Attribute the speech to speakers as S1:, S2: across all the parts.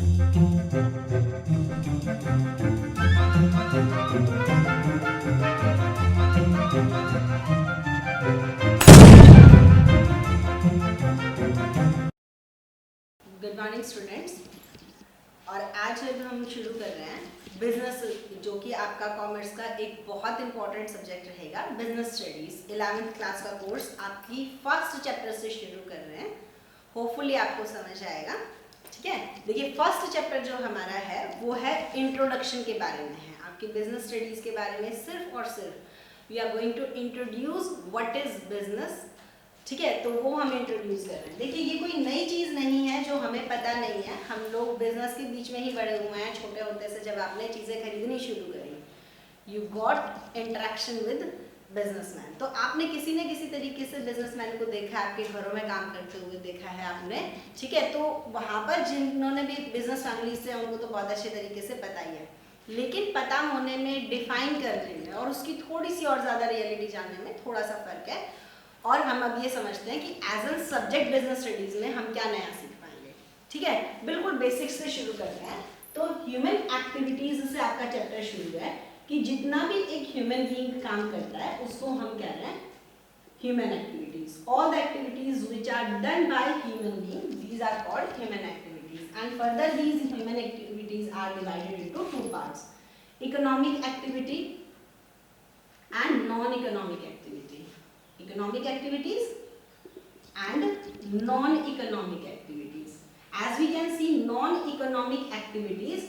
S1: Good morning students. और आज अब हम शुरू कर रहे हैं बिजनेस, जो कि आपका कॉमर्स का एक बहुत इंपॉर्टेंट सब्जेक्ट रहेगा। बिजनेस स्टडीज 11th क्लास का कोर्स आपकी फर्स्ट चैप्टर से शुरू कर रहे हैं। होपफुली आपको समझ आएगा। ठीक है, देखिए फर्स्ट चैप्टर जो हमारा है वो है इंट्रोडक्शन के बारे में है, आपकी बिजनेस स्टडीज के बारे में। सिर्फ और सिर्फ we are going to introduce what is business. ठीक है, तो वो हम इंट्रोड्यूस कर रहे हैं। देखिए ये कोई नई चीज़ नहीं है जो हमें पता नहीं है। हम लोग बिजनेस के बीच में ही बड़े हुए हैं। छोटे होते से जब आपने चीज़ें खरीदनी शुरू करी, you got interaction with businessman. तो आपने किसी न किसी तरीके से बिजनेसमैन को देखा है, आपके घरों में काम करते हुए देखा है आपने। ठीक है, तो वहाँ पर जिन्होंने भी बिजनेस फैमिली से, उनको तो बहुत अच्छे तरीके से पता ही है। लेकिन पता होने में, डिफाइन करने में और उसकी थोड़ी सी और ज़्यादा रियलिटी जानने में थोड़ा सा फर्क है। और हम अब ये समझते हैं कि as an subject business studies में हम क्या नया सीख पाएंगे। ठीक है, बिल्कुल बेसिक्स से शुरू करते हैं। तो ह्यूमन एक्टिविटीज से आपका चैप्टर शुरू है कि जितना भी एक ह्यूमन बीइंग काम करता है उसको हम कह रहे हैं human activities. All the activities which are done by human being, these are called human activities. And further these human activities are divided into two parts, economic activity and non economic activity. Economic activities and non-economic activities. As we can see, non-economic activities,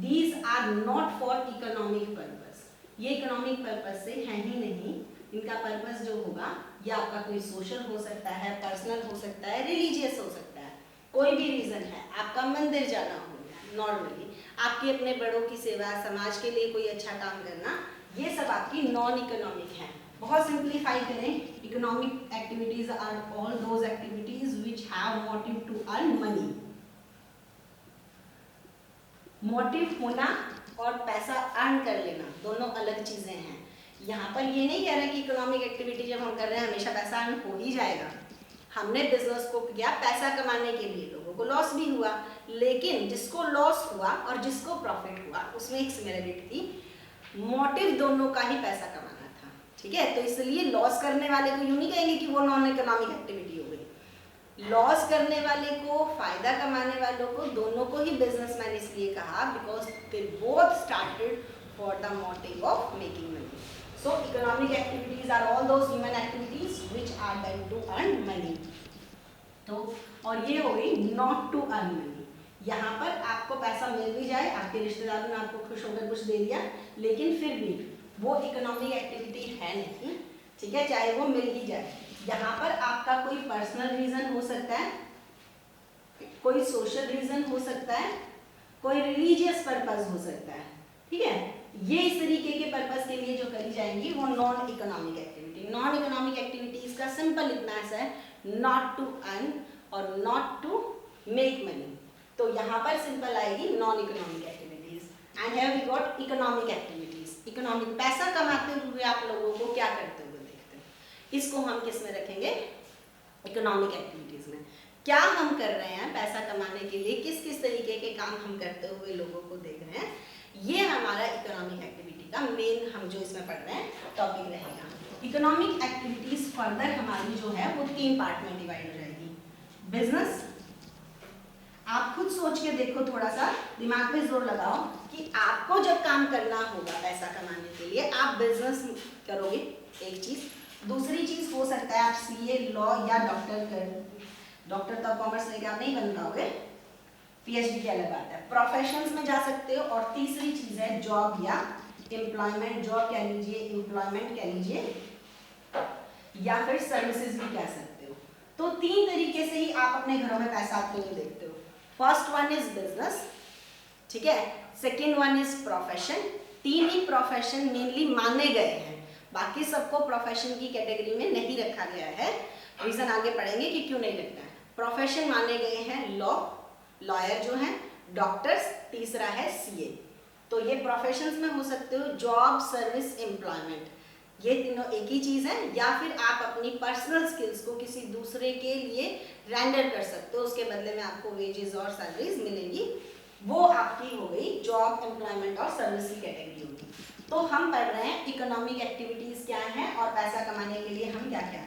S1: these are not for economic purpose. ये economic purpose से है ही नहीं। इनका purpose जो होगा ये आपका कोई social हो सकता है, personal हो सकता है, religious हो सकता है, कोई भी reason है। आपका मंदिर जाना हो, normally आपके अपने बड़ों की सेवा, समाज के लिए कोई अच्छा काम करना, ये सब आपकी non-economic है। बहुत सिंप्लीफाई करें, economic activities are all those activities which have motive to earn money. Motive होना और पैसा अर्न कर लेना दोनों अलग चीजें हैं। यहाँ पर ये नहीं कह रहे कि इकोनॉमिक एक्टिविटी जब हम कर रहे हैं हमेशा पैसा अर्न हो ही जाएगा। हमने बिजनेस को किया पैसा कमाने के लिए, लोगों को लॉस भी हुआ, लेकिन जिसको लॉस हुआ और जिसको प्रॉफिट हुआ उसमें एक सिमिलरिटी थी। मोटिव दोनों का ही पैसा कमाना। ठीक है, तो इसलिए लॉस करने वाले को यूं नहीं कहेंगे कि वो नॉन इकोनॉमिक एक्टिविटी हो गई। लॉस करने वाले को, फायदा कमाने वालों को, दोनों को ही बिजनेसमैन इसलिए कहा because they both started for the motive of making money. So economic activities are all those human activities which are done to earn money. तो और ये हो गई नॉट टू अर्न मनी। यहाँ पर आपको पैसा मिल भी जाए, आपके रिश्तेदारों ने आपको खुश होकर कुछ दे दिया, लेकिन फिर भी वो इकोनॉमिक एक्टिविटी है नहीं। ठीक है, चाहे वो मिल ही जाए। यहाँ पर आपका कोई पर्सनल रीजन हो सकता है, कोई सोशल रीजन हो सकता है, कोई रिलीजियस पर्पस हो सकता है। ठीक है, ये इस तरीके के पर्पस के लिए जो करी जाएंगी वो non economic activity. Non economic activities का सिंपल इतना सा है, नॉट टू अर्न और नॉट टू मेक मनी। तो यहाँ पर सिंपल आएगी non economic activities. And here we got economic activities. Economic, पैसा कमाते हुए आप लोगों को क्या करते हुए देखते हैं, इसको हम किस में रखेंगे, इकोनॉमिक एक्टिविटीज में। क्या हम कर रहे हैं पैसा कमाने के लिए, किस किस तरीके के काम हम करते हुए लोगों को देख रहे हैं, ये हमारा इकोनॉमिक एक्टिविटी का मेन, हम जो इसमें पढ़ रहे हैं, टॉपिक रहेगा। इकोनॉमिक एक्टिविटीज फर्दर हमारी जो है वो 3 पार्ट में डिवाइड हो जाएगी। बिजनेस, आप खुद सोच के देखो, थोड़ा सा दिमाग पे जोर लगाओ कि आपको जब काम करना होगा पैसा कमाने के लिए, आप बिजनेस करोगे, एक चीज। दूसरी चीज हो सकता है आप सीए, लॉ या डॉक्टर तो कॉमर्स लेके आप नहीं बन पाओगे, पीएचडी की अलग बात है, प्रोफेशंस में जा सकते हो। और तीसरी चीज है जॉब या एम्प्लॉयमेंट, जॉब कह लीजिए, एम्प्लॉयमेंट कह लीजिए, या फिर सर्विसेज भी कह सकते हो। तो 3 तरीके से ही आप अपने घरों में पैसा आते हुए देखते हो। फर्स्ट वन इज बिजनेस, ठीक है, second one is profession. 3 he profession mainly माने गए हैं, बाकी सबको प्रोफेशन की कैटेगरी में नहीं रखा गया है। रीजन आगे पढ़ेंगे कि क्यों नहीं रखना है। प्रोफेशन माने गए हैं लॉयर जो हैं, डॉक्टर्स, तीसरा है सीए। तो ये प्रोफेशंस में हो सकते हो, जॉब, सर्विस, एम्प्लॉयमेंट, ये तीनों एक ही चीज है। या फिर आप अपनी पर्सनल स्किल्स को किसी दूसरे के लिए रेंडर कर सकते हो, उसके बदले में आपको वेजेस और सैलरीज मिलेंगी। ऑफ एम्प्लॉयमेंट और सर्विस की कैटेगरी होगी। तो हम पढ़ रहे हैं इकोनॉमिक एक्टिविटीज क्या है और पैसा कमाने के लिए हम क्या क्या,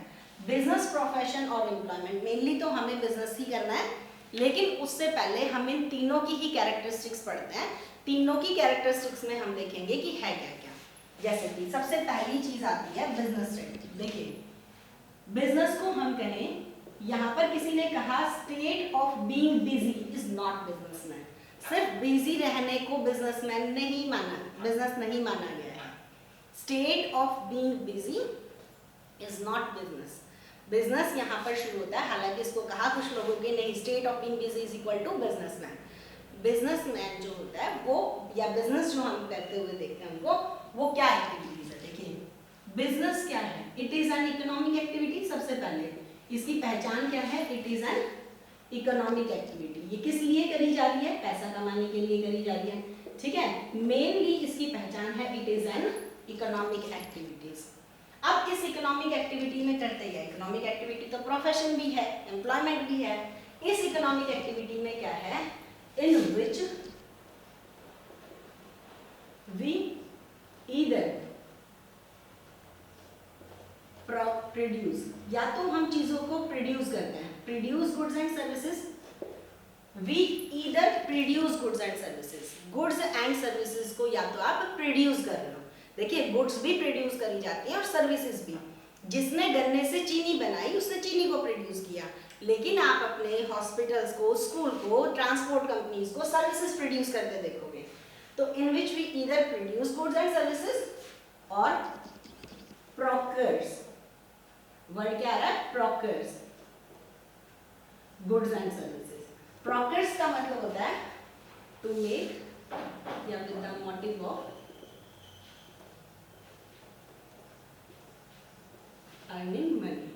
S1: बिजनेस, प्रोफेशन और एम्प्लॉयमेंट। मेनली तो हमें बिजनेस ही करना है, लेकिन उससे पहले हम इन तीनों की ही कैरेक्टरिस्टिक्स पढ़ते हैं। तीनों की कैरेक्टरिस्टिक्स में हम देखेंगे कि है क्या क्या। जैसे कि सबसे पहली चीज आती है बिजनेस स्टेट। देखिए बिजनेस को हम कहें, यहाँ पर किसी ने कहा state of being busy is not businessman. सिर्फ बिजी रहने को बिजनेसमैन नहीं माना, बिजनेस नहीं माना गया है। State of being busy is not business. Business यहाँ पर शुरू होता है, हालांकि इसको कहा कुछ लोगों के नहीं, state of being busy is equal to businessman. Businessman जो होता है वो, या बिजनेस जो हम करते हुए देखते हैं उनको, वो क्या एक्टिविटीज है। देखिए बिजनेस क्या है, it is an economic activity. सबसे पहले इसकी पहचान क्या है, it is an economic activity. ये किस लिए करी जा रही है, पैसा कमाने के लिए करी जा रही है, ठीक है। मेनली इसकी पहचान है it is an economic activities. अब इस इकोनॉमिक एक्टिविटी में करते हैं, इकोनॉमिक एक्टिविटी तो प्रोफेशन भी है, एम्प्लॉयमेंट भी है। इस इकोनॉमिक एक्टिविटी में क्या है, in which we either produce, या तो हम चीजों को प्रोड्यूस करते हैं, produce goods and services. We either produce goods and services, goods and services को या तो आप प्रोड्यूस कर रहे हो। देखिए गुड्स भी प्रोड्यूस करी जाती हैं और सर्विसेज भी। जिसने गन्ने से चीनी बनाई उसने चीनी को प्रोड्यूस किया, लेकिन आप अपने हॉस्पिटल्स को, स्कूल को, ट्रांसपोर्ट कंपनीज को सर्विसेज प्रोड्यूस करते देखोगे। तो in which we either produce goods and services और प्रोक्योर्स, वर्ड क्या आ रहा है, procures goods and services. Procures का मतलब होता है टू मेक या with the motive of earning money.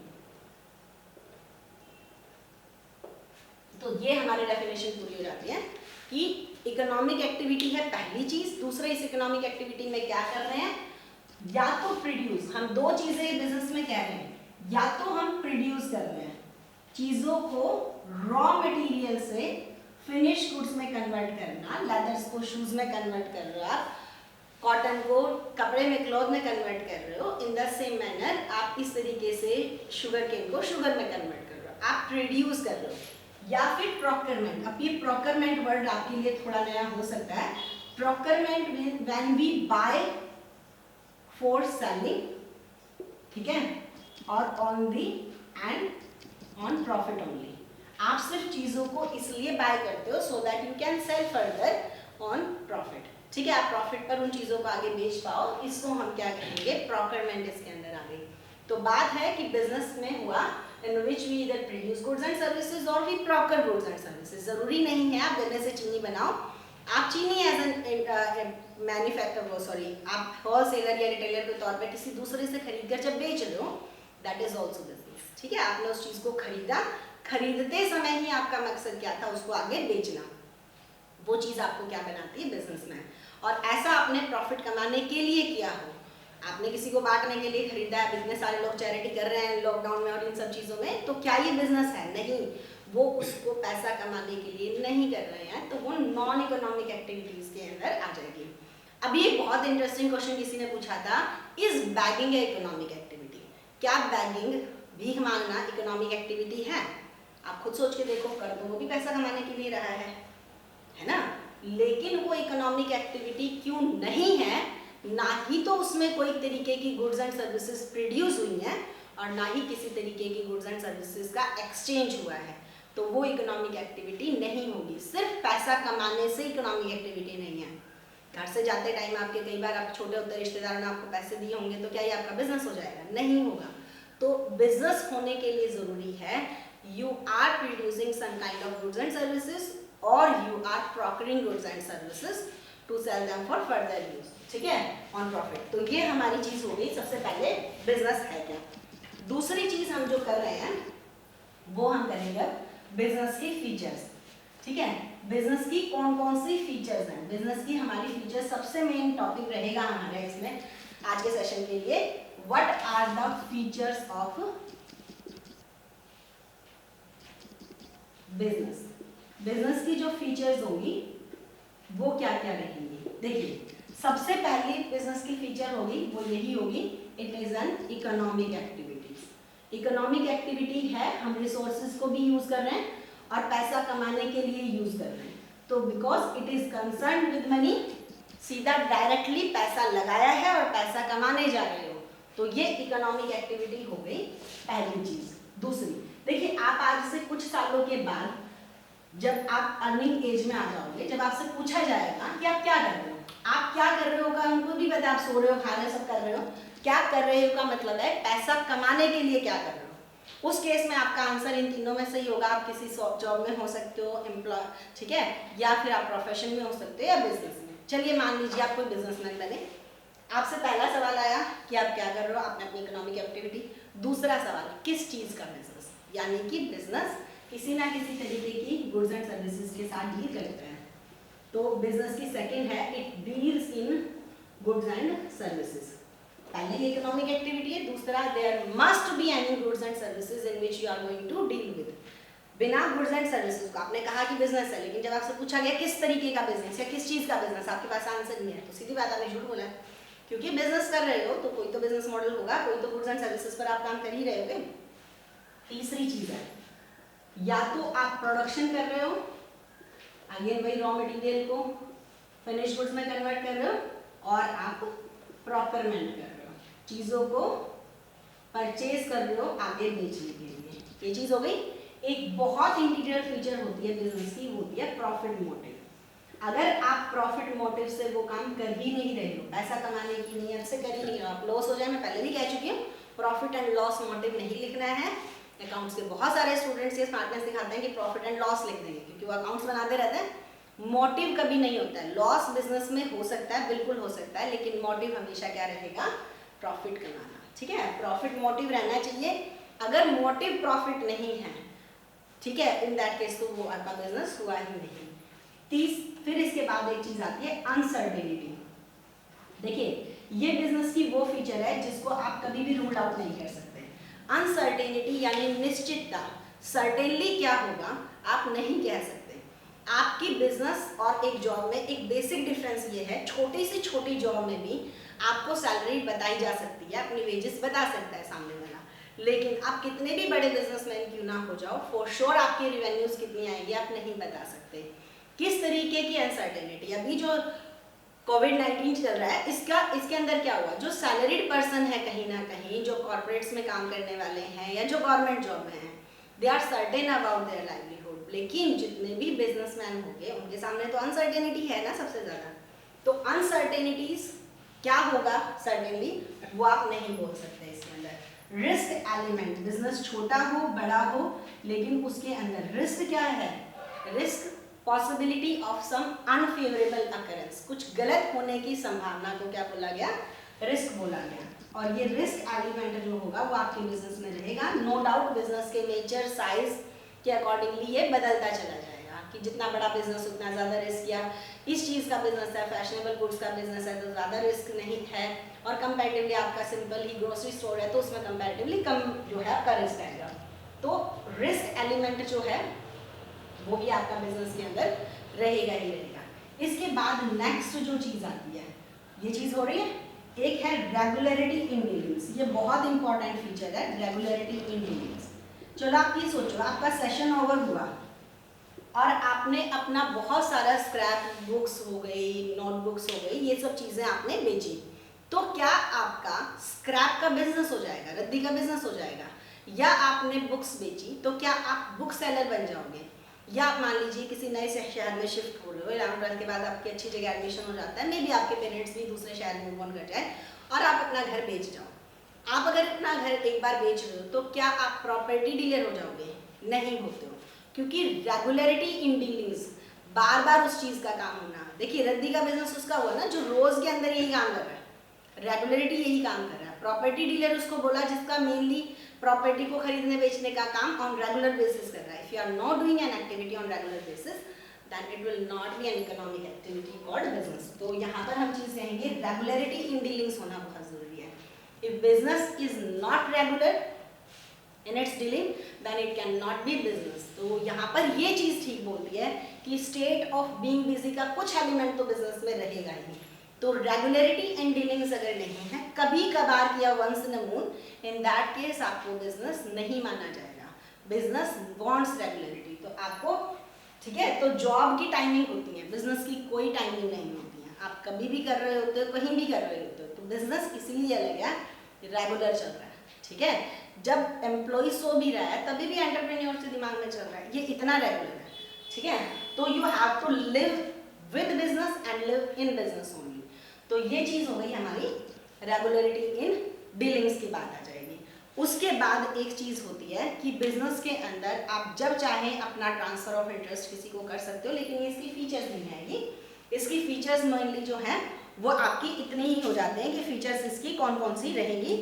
S1: तो ये हमारी डेफिनेशन पूरी हो जाती है कि इकोनॉमिक एक्टिविटी है पहली चीज। दूसरे, इस इकोनॉमिक एक्टिविटी में क्या कर रहे हैं, या तो प्रोड्यूस, हम दो चीजें बिजनेस में कह रहे हैं, या तो हम प्रोड्यूस कर रहे हैं चीजों को, रॉ मटेरियल से फिनिश गुड्स में कन्वर्ट करना, लेदर्स को शूज में कन्वर्ट कर रहे हो आप, कॉटन को कपड़े में, क्लॉथ में कन्वर्ट कर रहे हो। इन द सेम मैनर आप इस तरीके से शुगर केन को शुगर में कन्वर्ट कर रहे हो, आप प्रोड्यूस कर रहे हो। या फिर प्रोक्योरमेंट, अब ये प्रोक्योरमेंट वर्ड आपके लिए थोड़ा नया हो सकता है। Procurement when we buy for selling, ठीक है, और on the end on profit only. आप सिर्फ चीजों को इसलिए बाय करते हो so that you can sell further on profit, ठीक है, आप प्रॉफिट पर उन चीजों को आगे बेच पाओ। इसको हम क्या कहेंगे, प्रोक्योरमेंट इसके अंदर आ गई। तो बात है कि बिजनेस में हुआ in which we either produce goods and services और we procure goods and services. जरूरी नहीं है आप गन्ने से चीनी बनाओ, आप चीनी एज एन मैन्युफैक्चर, वो सॉरी, आप होलसेलर या रिटेलर के तौर पे किसी दूसरे से खरीद कर जब बेच रहे हो, दैट इज ऑल्सो बिजनेस, ठीक है। आपने उस चीज को खरीदा, खरीदते समय ही आपका मकसद क्या था, उसको आगे बेचना। वो चीज आपको क्या बनाती है, बिजनेसमैन। और ऐसा आपने प्रॉफिट कमाने के लिए किया हो, आपने किसी को बांटने के लिए खरीदा है। इतने सारे लोग चैरिटी कर रहे हैं लॉकडाउन में और इन सब चीजों में, तो क्या ये बिजनेस है? नहीं, वो उसको पैसा कमाने के लिए नहीं कर रहे हैं, तो वो नॉन इकोनॉमिक एक्टिविटीज के अंदर आ जाएगी। अभी एक बहुत इंटरेस्टिंग क्वेश्चन किसी ने पूछा था, is bagging A economic activity? क्या बैगिंग, भीख मांगना इकोनॉमिक एक्टिविटी है? आप खुद सोच के देखो, कर तो वो भी पैसा कमाने के लिए रहा है ना, लेकिन वो इकोनॉमिक एक्टिविटी क्यों नहीं है? ना ही तो उसमें कोई तरीके की गुड्स एंड सर्विसेज प्रोड्यूस हुई हैं और ना ही किसी तरीके की गुड्स एंड सर्विसेज का एक्सचेंज हुआ है, तो वो इकोनॉमिक एक्टिविटी नहीं होगी। सिर्फ पैसा कमाने से इकोनॉमिक एक्टिविटी नहीं है। घर से जाते टाइम आपके कई बार आप छोटे होते रिश्तेदारों ने आपको पैसे दिए होंगे, तो क्या ये आपका बिजनेस हो जाएगा? नहीं होगा। तो बिजनेस होने के लिए जरूरी है you are producing some kind of goods and services or you are procuring goods and services to sell them for further use, ठीक है, on profit। तो ये हमारी चीज हो गई, सबसे पहले बिजनेस है क्या। दूसरी चीज हम जो कर रहे हैं वो हम करेंगे बिजनेस की फीचर्स, ठीक है। बिजनेस की कौन कौन सी फीचर्स हैं, बिजनेस की हमारी फीचर्स सबसे मेन टॉपिक रहेगा हमारे इसमें आज के सेशन के लिए। What are the features of business? Business की जो फीचर्स होंगी वो क्या क्या रहेंगी। देखिए सबसे पहली बिजनेस की फीचर होगी वो यही होगी, it is an economic activities. Economic activity है, हम रिसोर्सेज को भी यूज कर रहे हैं और पैसा कमाने के लिए यूज कर रहे हैं। तो because it is concern with money, सीधा डायरेक्टली पैसा लगाया है और पैसा कमाने जा रहे हो, तो ये इकोनॉमिक एक्टिविटी हो गई पहली चीज। दूसरी, देखिए आप आज से कुछ सालों के बाद जब आप अर्निंग एज में आ जाओगे, जब आपसे पूछा जाएगा कि आप क्या कर रहे हो, आप क्या कर रहे हो का उनको भी पता, आप सो रहे हो, खा रहे हो, सब कर रहे हो। क्या कर रहे हो का मतलब है पैसा कमाने के लिए क्या कर रहे हो। उस केस में आपका आंसर इन तीनों में से ही होगा। आप किसी जॉब में हो सकते हो, एम्प्लॉय, ठीक है, या फिर आप प्रोफेशन में हो सकते हो या बिजनेस में। चलिए मान लीजिए आप कोई बिजनेसमैन बने, आपसे पहला सवाल आया कि आप क्या कर रहे हो, आपने अपनी इकोनॉमिक एक्टिविटी। दूसरा सवाल, किस चीज का बिजनेस, यानी कि बिजनेस किसी ना किसी तरीके की गुड्स एंड सर्विसेज के साथ डील करते हैं। तो बिजनेस की सेकंड है, it deals in goods and services. पहले ये इकोनॉमिक एक्टिविटी है। दूसरा, there must be any goods and services in which you are going to deal with. बिना गुड्स एंड सर्विसेज को आपने कहा कि बिजनेस है, लेकिन जब आपसे पूछा गया किस तरीके का बिजनेस या किस चीज का बिजनेस, आपके पास आंसर नहीं है, तो सीधी बात आपने झूठ बोला है। क्योंकि बिजनेस कर रहे हो तो कोई तो बिजनेस मॉडल होगा, कोई तो गुड्स एंड सर्विसेज पर आप काम कर ही रहे होगे। तीसरी चीज है, या तो आप प्रोडक्शन कर रहे हो, अगेन वही रॉ मटेरियल को फिनिश गुड्स में कन्वर्ट कर रहे हो, और आप प्रोक्योरमेंट कर रहे हो, चीजों को परचेज कर रहे हो आगे बेचने के लिए। ये चीज हो गई। एक बहुत इंटीग्रल फीचर होती है बिजनेस की, होती है प्रॉफिट मोटिव। अगर आप प्रॉफिट मोटिव से वो काम कर ही नहीं रहे हो, पैसा कमाने की नीयत से कर ही नहीं रहे हो, आप लॉस हो जाए, मैं पहले भी कह चुकी हूँ, प्रॉफिट एंड लॉस मोटिव नहीं लिखना है। अकाउंट्स के बहुत सारे स्टूडेंट्स ये स्मार्टनेस दिखाते हैं कि प्रॉफिट एंड लॉस लिख देंगे, क्योंकि वो अकाउंट्स बनाते रहते हैं। मोटिव कभी नहीं होता है। लॉस बिजनेस में हो सकता है, बिल्कुल हो सकता है, लेकिन मोटिव हमेशा क्या रहेगा, प्रॉफिट कमाना। ठीक है, प्रॉफिट मोटिव रहना चाहिए। अगर मोटिव प्रॉफिट नहीं है, ठीक है, इन दैट केस तो वो आपका बिजनेस हुआ ही नहीं। फिर इसके बाद एक चीज आती है अनसर्टेनिटी। देखिए ये बिजनेस की वो फीचर है जिसको आप कभी भी रूल आउट नहीं कर सकते। अनसर्टेनिटी यानी निश्चितता, सर्टेनली क्या होगा आप नहीं कह सकते। आपकी बिजनेस और एक जॉब में एक बेसिक डिफरेंस ये है, छोटी से छोटी जॉब में भी आपको सैलरी बताई जा सकती है, अपनी वेजेस बता सकता है सामने वाला, लेकिन आप कितने भी बड़े बिजनेसमैन क्यों ना हो जाओ, फॉर श्योर आपकी रेवेन्यूज कितनी आएगी आप नहीं बता सकते। किस तरीके की अनसर्टेनिटी, अभी जो कोविड-19 चल रहा है, इसके अंदर क्या हुआ, जो सैलरीड पर्सन है कहीं ना कहीं, जो कॉर्पोरेट्स में काम करने वाले हैं या जो गवर्नमेंट जॉब में हैं, they are certain about their livelihood. लेकिन जितने भी बिजनेसमैन होंगे उनके सामने तो अनसर्टेनिटी है ना सबसे ज़्यादा। तो अनसर्टेनिटीज क्या होगा सर्टेनली वो आप नहीं बोल सकते। इसके अंदर रिस्क एलिमेंट, बिजनेस छोटा हो बड़ा हो, लेकिन उसके अंदर रिस्क क्या है, risk possibility of some unfavourable occurrence, कुछ गलत होने की संभावना को क्या बोला गया, रिस्क बोला गया। और ये रिस्क एलिमेंट जो होगा वो आपके बिजनेस में रहेगा। नो डाउट बिजनेस के नेचर साइज के अकॉर्डिंगली ये बदलता चला जाएगा कि जितना बड़ा बिजनेस उतना ज़्यादा रिस्क, या इस चीज़ का बिजनेस है, फैशनेबल गुड्स का बिजनेस है तो ज़्यादा रिस्क नहीं है, और कंपैरेटिवली आपका सिंपल ही ग्रोसरी स्टोर है तो उसमें कंपैरेटिवली कम जो है आपका रिस्क आएगा। तो रिस्क एलिमेंट जो है वो भी आपका बिजनेस के अंदर रहेगा ही रहेगा। इसके बाद नेक्स्ट जो चीज़ आती है, ये चीज़ हो रही है, एक है रेगुलरिटी इन डीलिंग्स। ये बहुत इंपॉर्टेंट फीचर है, रेगुलरिटी इन डीलिंग्स। चलो आप ये सोचो, आपका सेशन ओवर हुआ और आपने अपना बहुत सारा स्क्रैप बुक्स हो गई, नोटबुक्स हो गई, ये सब चीज़ें आपने बेची, तो क्या आपका स्क्रैप का बिजनेस हो जाएगा, रद्दी का बिजनेस हो जाएगा? या आपने बुक्स बेची तो क्या आप बुक सेलर बन जाओगे? या आप मान लीजिए किसी नए शहर में शिफ्ट हो रहे हो, 11th के बाद आपकी अच्छी जगह एडमिशन हो जाता है, मे बी आपके पेरेंट्स भी दूसरे शहर में मूव ऑन कर जाए और आप अपना घर बेच जाओ। आप अगर अपना घर एक बार बेच रहे हो तो क्या आप प्रॉपर्टी डीलर हो जाओगे? नहीं होते हो, क्योंकि रेगुलरिटी इन डीलिंग्स, बार बार उस चीज़ का काम होना। देखिए रद्दी का बिजनेस उसका हुआ ना जो रोज के अंदर यही काम कर रहा है, रेगुलरिटी यही काम कर रहा है। प्रॉपर्टी डीलर उसको बोला जिसका मेनली प्रॉपर्टी को खरीदने बेचने का काम ऑन रेगुलर बेसिस कर रहा है। If you are not doing an activity on regular basis then it will not be an economic activity called business. तो यहाँ पर हम चीज़ कहेंगे रेगुलरिटी इन डीलिंग्स होना बहुत जरूरी है। If business is not regular in its dealing then it can not be business. तो यहाँ पर ये चीज़ ठीक बोलती है कि स्टेट ऑफ बीइंग बिजी का कुछ एलिमेंट तो बिजनेस में रहेगा ही। तो रेगुलरिटी एंड डीलिंग्स अगर नहीं है, कभी कभार किया once in a moon, in that case आपको बिजनेस नहीं माना जाएगा। Business wants regularity. तो आपको ठीक है, तो जॉब की टाइमिंग होती है, बिजनेस की कोई टाइमिंग नहीं होती है। आप कभी भी कर रहे होते हो, कहीं भी कर रहे होते हो। तो बिजनेस इसीलिए अलग है, रेगुलर चल रहा है। ठीक है, जब एम्प्लॉय सो भी रहा है तभी भी एंटरप्रेन्योर से दिमाग में चल रहा है, ये इतना रेगुलर है। ठीक है, तो you have to live with business and live in business only. तो ये चीज हो गई हमारी रेगुलरिटी इन डीलिंग्स की बात आ जाएगी। उसके बाद एक चीज होती है कि बिजनेस के अंदर आप जब चाहें अपना ट्रांसफर ऑफ इंटरेस्ट किसी को कर सकते हो, लेकिन इसकी फीचर्स नहीं आएगी। इसकी फीचर्स मेनली जो है वो आपकी इतनी ही हो जाते हैं कि फीचर्स इसकी कौन कौन सी रहेंगी,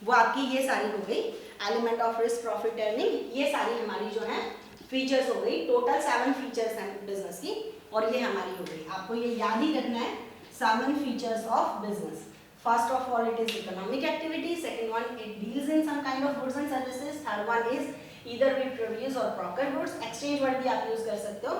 S1: वो आपकी ये सारी हो गई, element of risk, profit earning, ये सारी हमारी जो है फीचर्स हो गई। टोटल 7 फीचर्स हैं बिजनेस की, और ये हमारी हो गई। आपको ये याद ही रखना है, 7 features of business. First of all, it is economic activity. Second one, it deals in some kind of goods and services. Third one is either we produce or procure goods. Exchange word भी आप use कर सकते हो.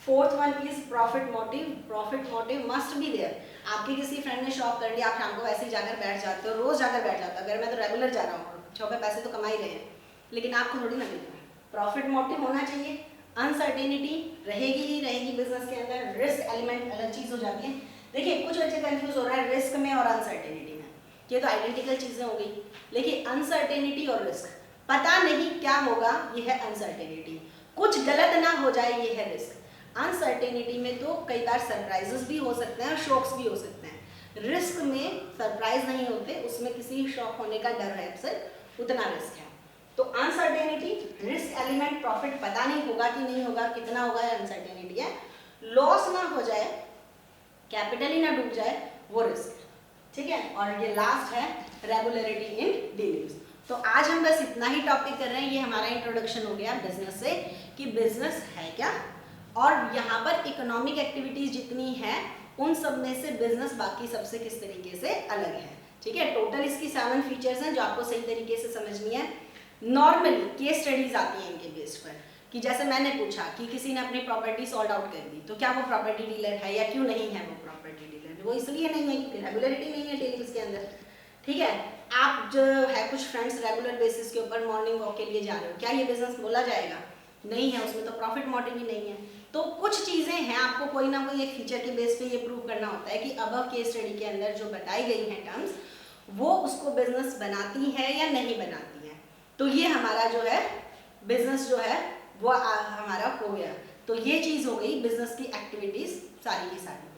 S1: Fourth one is profit motive. Profit motive must be there. आपके किसी friend ने shop कर लिया, आप शाम को वैसे ही जाकर बैठ जाते हो, रोज जाकर बैठ जाते हो। अगर मैं तो रेगुलर जा रहा हूँ, 6 पे पैसे तो कमा ही रहे हैं, लेकिन आपको थोड़ी ना मिल रहा है। प्रॉफिट मोटिव होना चाहिए। अनसर्टेनिटी रहेगी ही रहेगी बिजनेस के अंदर। रिस्क एलिमेंट अलग चीज हो जाती है। देखिए, कुछ बच्चे कंफ्यूज हो रहा है रिस्क में और अनसर्टेनिटी में, ये तो आइडेंटिकल चीजें हो गई। लेकिन अनसर्टेनिटी और रिस्क, पता नहीं क्या होगा, ये है अनसर्टेनिटी। कुछ गलत ना हो जाए, ये है रिस्क। अनसर्टेनिटी में तो कई बार सरप्राइजेस भी हो सकते हैं और शॉक्स भी हो सकते हैं। रिस्क में सरप्राइज नहीं होते, उसमें किसी शॉक होने का डर है, सिर्फ उतना रिस्क है। तो अनसर्टेनिटी, रिस्क एलिमेंट, प्रॉफिट पता नहीं होगा कि नहीं होगा, कितना होगा, अनसर्टेनिटी है। लॉस ना हो जाए, कैपिटल ही ना डूब जाए, वो रिस्क। ठीक है, और ये लास्ट है रेगुलरिटी इन डीलिंग्स। तो आज हम बस इतना ही टॉपिक कर रहे हैं। ये हमारा इंट्रोडक्शन हो गया बिजनेस से, कि बिजनेस है क्या, और यहाँ पर इकोनॉमिक एक्टिविटीज जितनी है उन सब में से बिजनेस बाकी सबसे किस तरीके से अलग है। ठीक है, टोटल इसकी 7 फीचर्स हैं जो आपको सही तरीके से समझनी है। नॉर्मली केस स्टडीज आती हैं इनके बेस पर, कि जैसे मैंने पूछा कि किसी ने अपनी प्रॉपर्टी सॉल्ट आउट कर दी, तो क्या वो प्रॉपर्टी डीलर है या क्यों नहीं है वो प्रॉपर्टी डीलर? वो इसलिए नहीं है क्योंकि रेगुलरिटी नहीं है डीलिंग्स के अंदर। ठीक है, आप जो है कुछ फ्रेंड्स रेगुलर बेसिस के ऊपर मॉर्निंग वॉक के लिए जा रहे हो, क्या ये बिजनेस बोला जाएगा? नहीं है, उसमें तो प्रॉफिट मोटिव ही नहीं है। तो कुछ चीजें हैं, आपको कोई ना कोई एक फीचर के बेस पे ये प्रूव करना होता है कि अबव केस स्टडी के अंदर जो बताई गई हैं टर्म्स, वो उसको बिजनेस बनाती है या नहीं बनाती है। तो ये हमारा जो है बिजनेस जो है वो हमारा हो गया। तो ये चीज हो गई बिजनेस की एक्टिविटीज सारी की सारी।